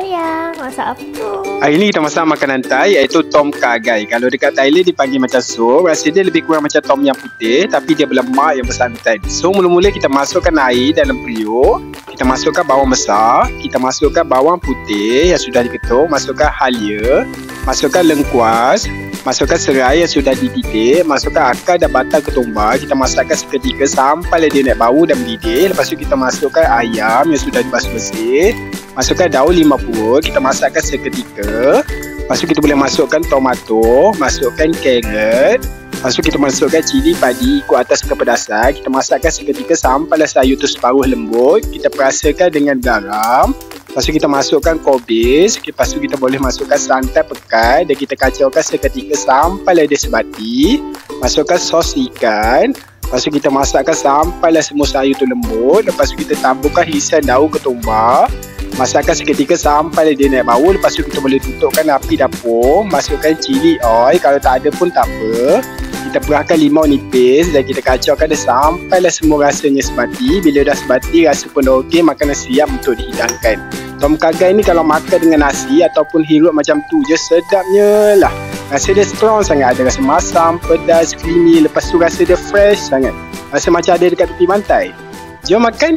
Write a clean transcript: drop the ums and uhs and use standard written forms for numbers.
sayang. Masak apa tu? Hari ni kita masak makanan Thai iaitu tom kha gai. Kalau dekat Thailand dipanggil macam sup. Rasa dia lebih kurang macam tom yang putih tapi dia berlemak yang bersantan. So mula-mula kita masukkan air dalam periuk. Kita masukkan bawang besar, kita masukkan bawang putih yang sudah diketuk, masukkan halia, masukkan lengkuas, masukkan serai yang sudah dididik, masukkan akar dan batang ketumbar. Kita masakkan seketika sampai dia naik bau dan mendidih. Lepas tu kita masukkan ayam yang sudah dibasuh bersih, masukkan daun lima purut, kita masakkan seketika. Lepas tu kita boleh masukkan tomato, masukkan carrot. Lepas tu kita masukkan cili padi ikut atas kepedasan. Kita masakkan seketika sampailah sayur tu separuh lembut. Kita perasakan dengan garam. Lepas tu kita masukkan kobis. Lepas tu kita boleh masukkan santan pekat dan kita kacaukan seketika sampailah dia sebati. Masukkan sos ikan. Lepas tu kita masakkan sampailah semua sayur tu lembut. Lepas tu kita taburkan hisian daun ketumbar. Masakkan seketika sampai dia naik bau. Lepas tu kita boleh tutupkan api dapur. Masukkan cili oil. Kalau tak ada pun tak apa. Kita perahkan limau nipis dan kita kacaukan dia sampailah semua rasanya sebati. Bila dah sebati, rasa pun dah okey, makanan siap untuk dihidangkan. Tom kha gai ni kalau makan dengan nasi ataupun hirup macam tu je, sedapnya lah. Rasa dia strong sangat. Ada rasa masam, pedas, creamy. Lepas tu rasa dia fresh sangat. Rasa macam ada dekat tepi pantai. Jom makan.